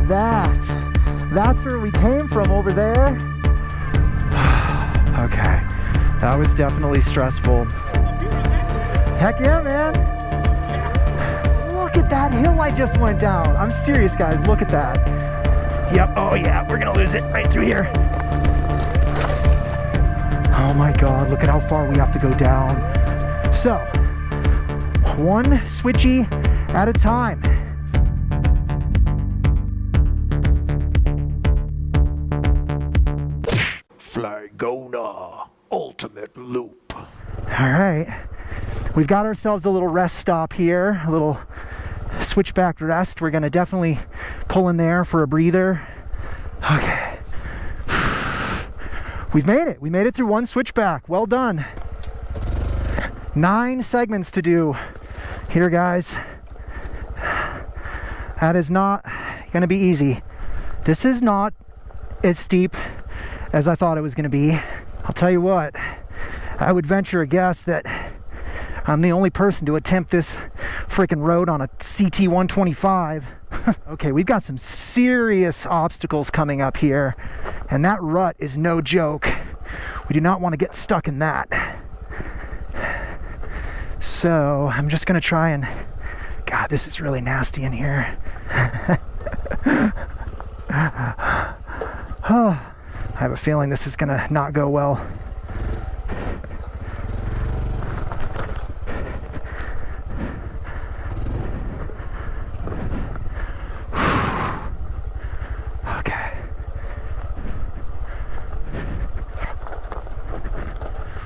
That's where we came from over there. Okay, that was definitely stressful. Heck yeah, man. Look at that hill I just went down. I'm serious, guys, look at that. Yep, oh yeah, we're gonna lose it right through here. Oh my God, look at how far we have to go down. So, one switchy at a time. Flagona Ultimate Loop. All right, we've got ourselves a little rest stop here, a little switchback rest. We're gonna definitely pull in there for a breather. Okay. We've made it. We made it through one switchback. Well done. 9 segments to do here, guys. That is not going to be easy. This is not as steep as I thought it was going to be. I'll tell you what, I would venture a guess that I'm the only person to attempt this freaking road on a CT 125. Okay, we've got some serious obstacles coming up here, and that rut is no joke. We do not want to get stuck in that. So I'm just gonna try and, God, this is really nasty in here. Oh, I have a feeling this is gonna not go well.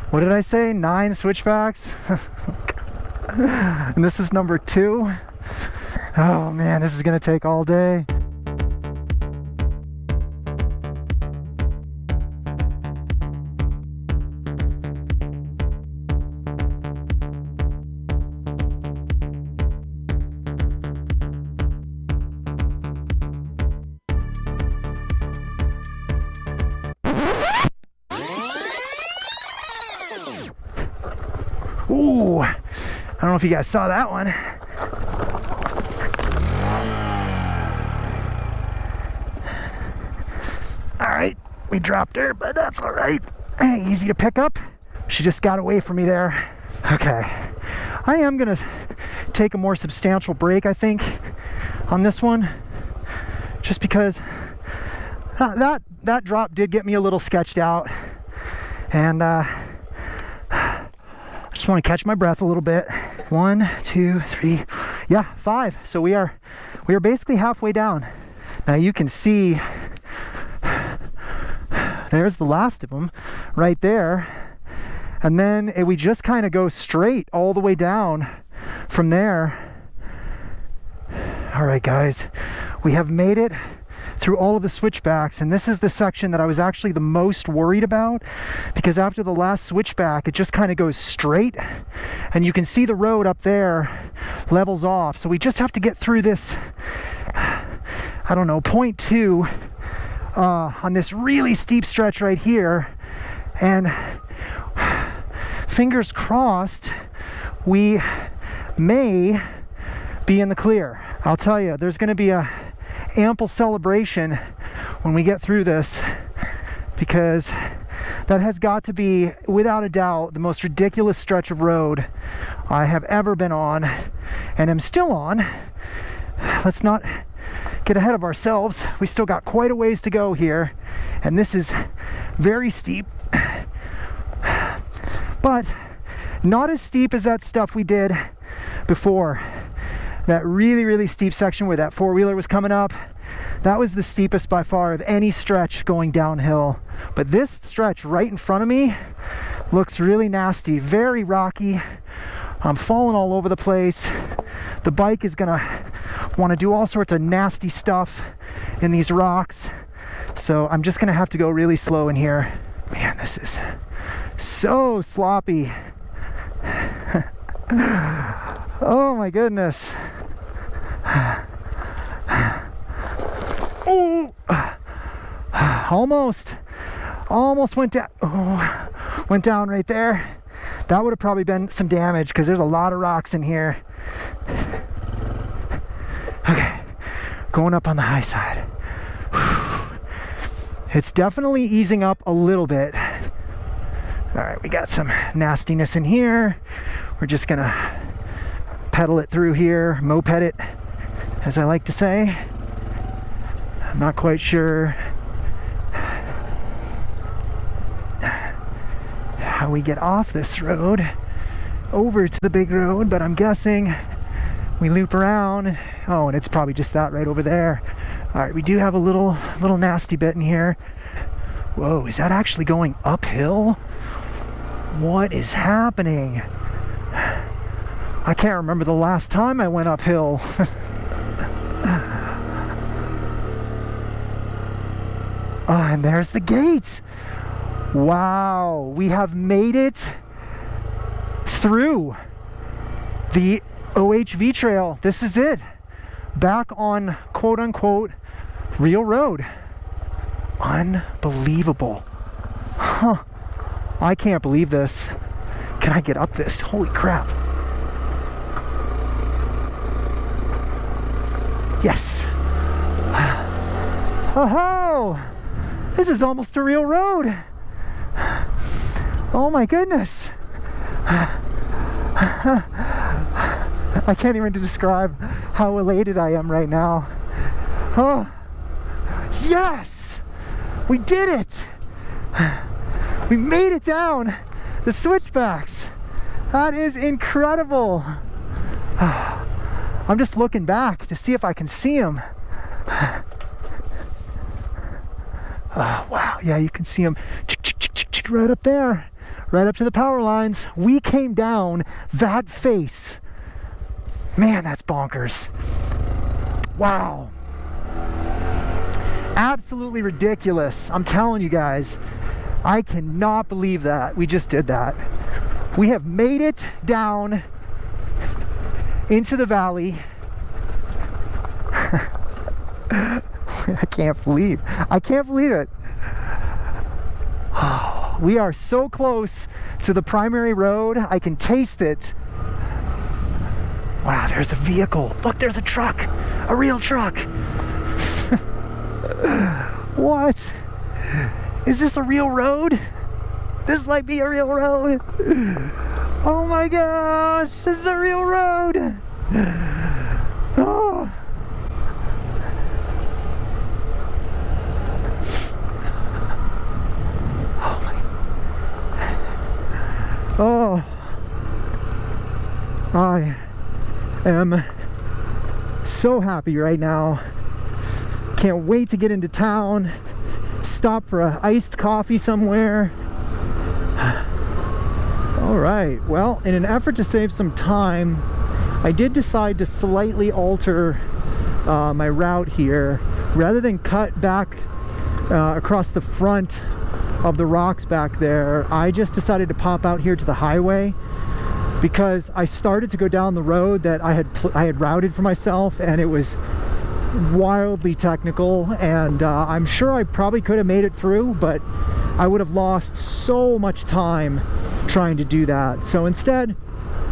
What did I say? 9 switchbacks? And this is number 2. Oh man, this is gonna take all day. Ooh, I don't know if you guys saw that one. All right, we dropped her, but that's all right. Hey, easy to pick up. She just got away from me there. Okay, I am gonna take a more substantial break, I think, on this one, just because that drop did get me a little sketched out, and just want to catch my breath a little bit. 1, 2, 3, yeah, 5. So we are basically halfway down. Now you can see there's the last of them right there, and then we just kind of go straight all the way down from there. All right, guys, we have made it through all of the switchbacks, and this is the section that I was actually the most worried about, because after the last switchback it just kind of goes straight, and you can see the road up there levels off. So we just have to get through this, I don't know, 0.2 on this really steep stretch right here, and fingers crossed we may be in the clear. I'll tell you, there's going to be a ample celebration when we get through this, because that has got to be, without a doubt, the most ridiculous stretch of road I have ever been on and am still on. Let's not get ahead of ourselves. We still got quite a ways to go here, and this is very steep, but not as steep as that stuff we did before. That really, really steep section where that four-wheeler was coming up, that was the steepest by far of any stretch going downhill. But this stretch right in front of me looks really nasty, very rocky. I'm falling all over the place. The bike is gonna want to do all sorts of nasty stuff in these rocks. So I'm just gonna have to go really slow in here. Man, this is so sloppy. Oh my goodness. Oh, almost went down. Oh, went down right there. That would have probably been some damage, because there's a lot of rocks in here. Okay, going up on the high side. It's definitely easing up a little bit. All right, we got some nastiness in here. We're just gonna pedal it through here, moped it, as I like to say. I'm not quite sure how we get off this road over to the big road, but I'm guessing we loop around. Oh, and it's probably just that right over there. All right, we do have a little nasty bit in here. Whoa, is that actually going uphill? What is happening? I can't remember the last time I went uphill. Oh, and there's the gates. Wow, we have made it through the OHV trail. This is it. Back on quote unquote real road. Unbelievable. Huh. I can't believe this. Can I get up this? Holy crap. Yes. Oh ho! This is almost a real road. Oh my goodness. I can't even describe how elated I am right now. Oh, yes! We did it! We made it down the switchbacks. That is incredible. I'm just looking back to see if I can see them. Oh, wow, yeah, you can see them right up there, right up to the power lines. We came down that face. Man, that's bonkers. Wow. Absolutely ridiculous. I'm telling you guys, I cannot believe that we just did that. We have made it down into the valley. I can't believe it. Oh, we are so close to the primary road. I can taste it. Wow, there's a vehicle. Look, there's a truck. A real truck. What? Is this a real road? This might be a real road. Oh my gosh, this is a real road. Oh. Oh my. Oh. I am so happy right now. Can't wait to get into town, stop for an iced coffee somewhere. All right, well, in an effort to save some time, I did decide to slightly alter my route here. Rather than cut back across the front of the rocks back there, I just decided to pop out here to the highway, because I started to go down the road that I had routed for myself, and it was wildly technical, and I'm sure I probably could have made it through, but I would have lost so much time trying to do that. So instead,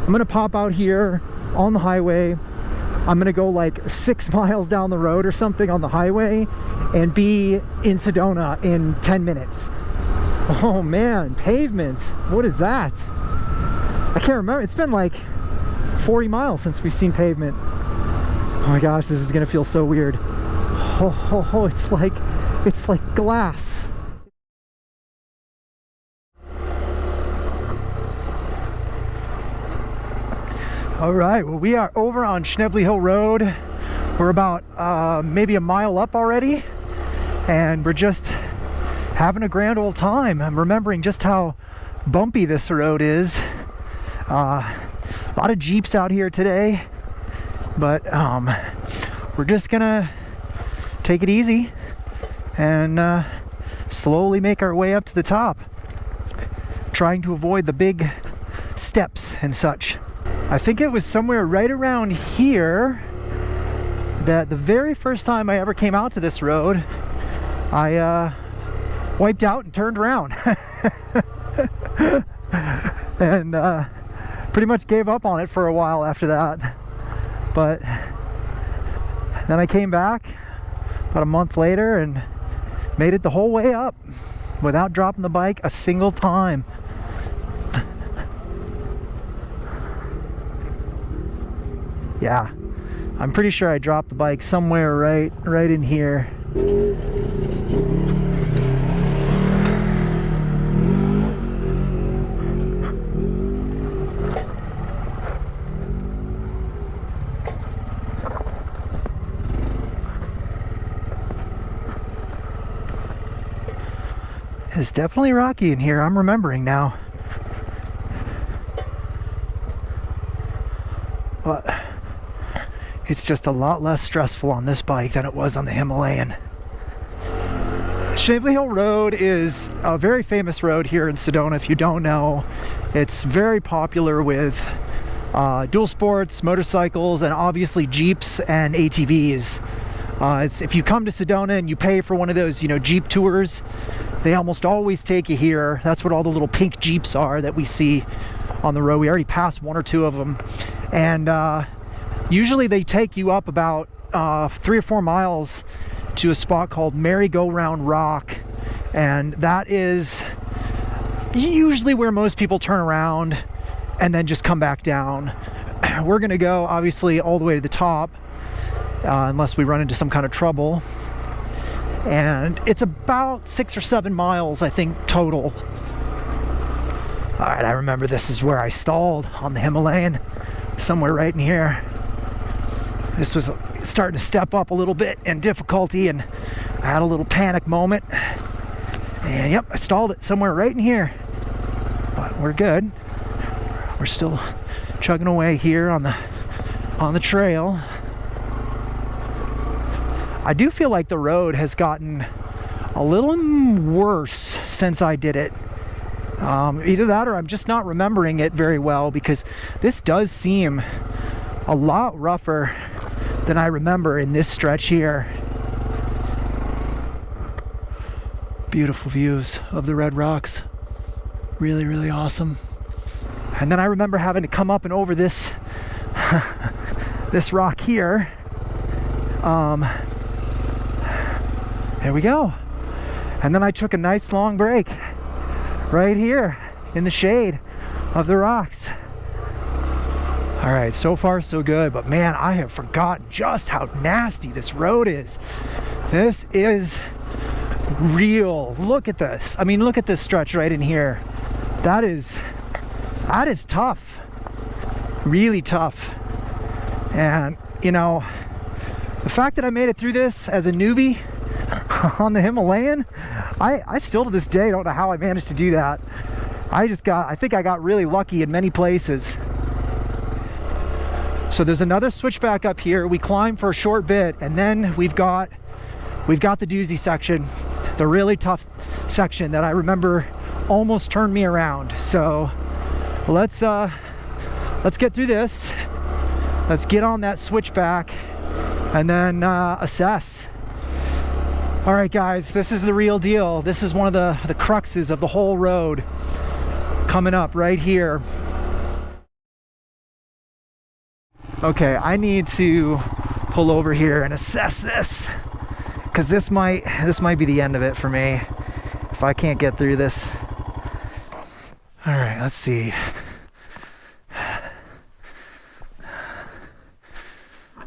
I'm gonna pop out here on the highway. I'm gonna go like 6 miles down the road or something on the highway and be in Sedona in 10 minutes. Oh man, pavements. What is that? I can't remember. It's been like 40 miles since we've seen pavement. Oh my gosh, this is gonna feel so weird. Oh, it's like glass. All right, well, we are over on Schnebly Hill Road. We're about maybe a mile up already, and we're just having a grand old time. I'm remembering just how bumpy this road is. A lot of Jeeps out here today, but we're just gonna take it easy and slowly make our way up to the top, trying to avoid the big steps and such. I think it was somewhere right around here that the very first time I ever came out to this road, I wiped out and turned around and pretty much gave up on it for a while after that. But then I came back about a month later and Made it the whole way up without dropping the bike a single time. Yeah, I'm pretty sure I dropped the bike somewhere right in here. It's definitely rocky in here, I'm remembering now. But it's just a lot less stressful on this bike than it was on the Himalayan. Schnebly Hill Road is a very famous road here in Sedona. If you don't know, it's very popular with dual sports, motorcycles, and obviously Jeeps and ATVs. If you come to Sedona and you pay for one of those, Jeep tours, they almost always take you here. That's what all the little pink Jeeps are that we see on the road. We already passed one or two of them. And usually they take you up about 3 or 4 miles to a spot called Merry-Go-Round Rock. And that is usually where most people turn around and then just come back down. We're gonna go obviously all the way to the top, unless we run into some kind of trouble. And it's about 6 or 7 miles, I think, total. All right, I remember this is where I stalled on the Himalayan, somewhere right in here. This was starting to step up a little bit in difficulty, and I had a little panic moment. And yep, I stalled it somewhere right in here. But we're good. We're still chugging away here on the trail. I do feel like the road has gotten a little worse since I did it. Either that or I'm just not remembering it very well, because this does seem a lot rougher than I remember in this stretch here. Beautiful views of the red rocks. Really, really awesome. And then I remember having to come up and over this this rock here. There we go. And then I took a nice long break right here in the shade of the rocks. All right, so far so good, but man, I have forgotten just how nasty this road is. This is real. Look at this. I mean, look at this stretch right in here. That is tough. Really tough. And the fact that I made it through this as a newbie on the Himalayan, I still to this day don't know how I managed to do that. I think I got really lucky in many places. So there's another switchback up here. We climb for a short bit, and then we've got the doozy section, the really tough section that I remember almost turned me around. So let's get through this. Let's get on that switchback and then assess. All right, guys, this is the real deal. This is one of the cruxes of the whole road coming up right here. Okay, I need to pull over here and assess this, because this might be the end of it for me if I can't get through this. All right, let's see.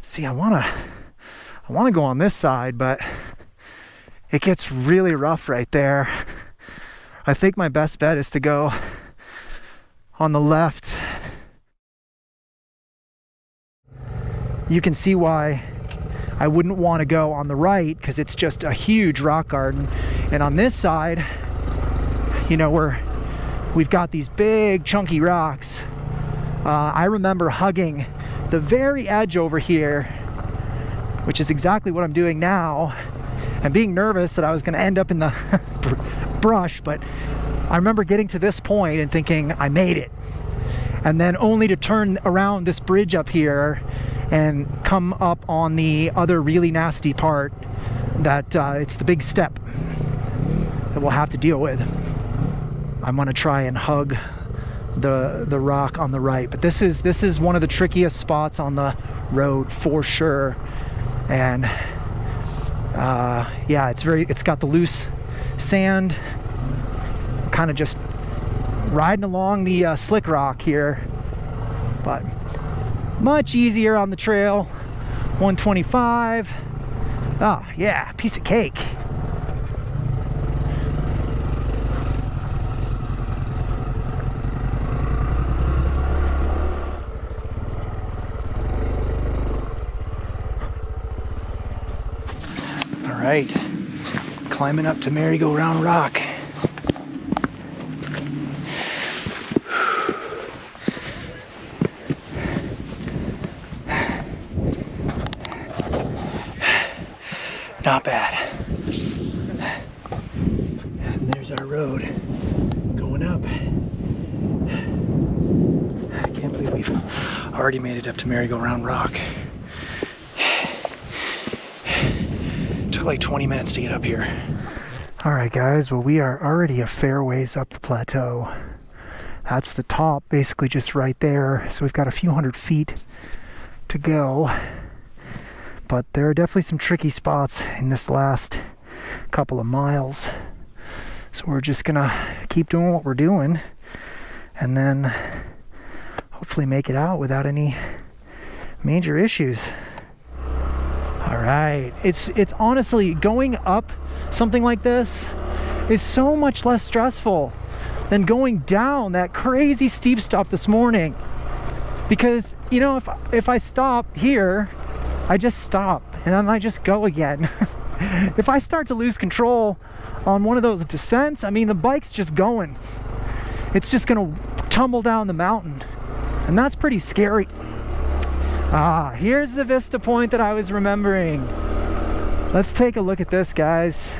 See, I wanna go on this side, but it gets really rough right there. I think my best bet is to go on the left. You can see why I wouldn't want to go on the right, because it's just a huge rock garden. And on this side, we've got these big chunky rocks. I remember hugging the very edge over here, which is exactly what I'm doing now, and being nervous that I was going to end up in the brush. But I remember getting to this point and thinking I made it, and then only to turn around this bridge up here and come up on the other really nasty part that it's the big step that we'll have to deal with. I'm going to try and hug the rock on the right, but this is one of the trickiest spots on the road for sure. And Yeah, it's got the loose sand. Kind of just riding along the slick rock here, but much easier on the trail. 125. Oh yeah, piece of cake. All right, climbing up to Merry-Go-Round Rock. Not bad. And there's our road going up. I can't believe we've already made it up to Merry-Go-Round Rock. Took like 20 minutes to get up here. All right, guys. Well, we are already a fair ways up the plateau. That's the top, basically just right there. So we've got a few hundred feet to go. But there are definitely some tricky spots in this last couple of miles. So we're just gonna keep doing what we're doing and then hopefully make it out without any major issues. All right, it's honestly, going up something like this is so much less stressful than going down that crazy steep stuff this morning. Because, you know, if I stop here, I just stop and then I just go again. If I start to lose control on one of those descents, I mean, the bike's just going. It's just gonna tumble down the mountain, and that's pretty scary. Ah, here's the vista point that I was remembering. Let's take a look at this, guys.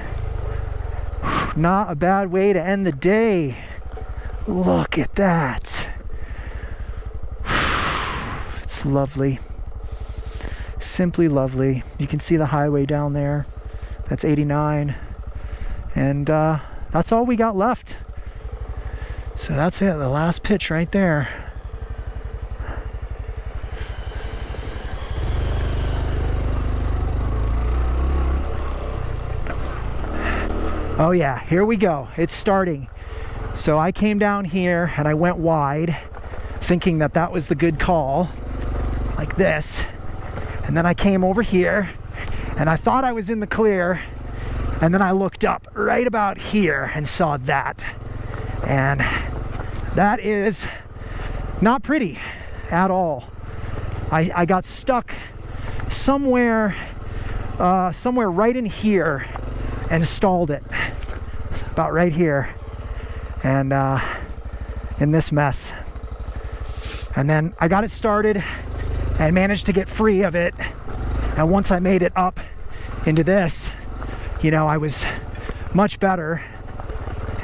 Not a bad way to end the day. Look at that. It's lovely. Simply lovely. You can see the highway down there. That's 89. And that's all we got left. So that's it, the last pitch right there. Oh yeah, here we go. It's starting. So I came down here and I went wide, thinking that that was the good call, like this. And then I came over here and I thought I was in the clear, and then I looked up right about here and saw that. And that is not pretty at all. I got stuck somewhere right in here and stalled it, about right here, and in this mess. And then I got it started and managed to get free of it. And once I made it up into this, you know, I was much better.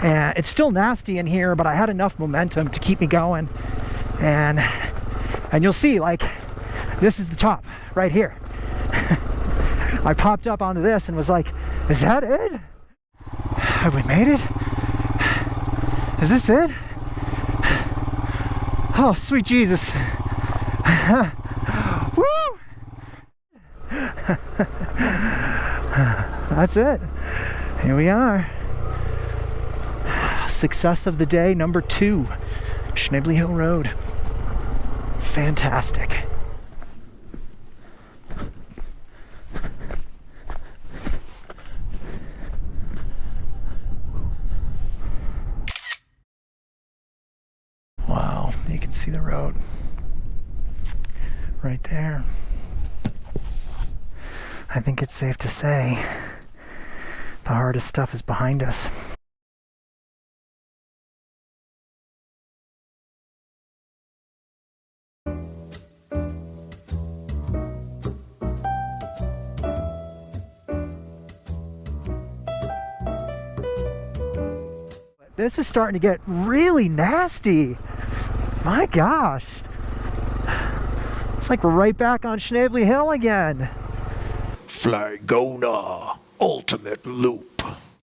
And it's still nasty in here, but I had enough momentum to keep me going. And you'll see, like, this is the top right here. I popped up onto this and was like, is that it? Have we made it? Is this it? Oh, sweet Jesus. Woo! That's it. Here we are. Success of the day, number 2, Schnebly Hill Road. Fantastic. Wow, you can see the road right there. I think it's safe to say the hardest stuff is behind us. This is starting to get really nasty. My gosh. It's like we're right back on Schnebly Hill again. Flagona Ultimate Loop.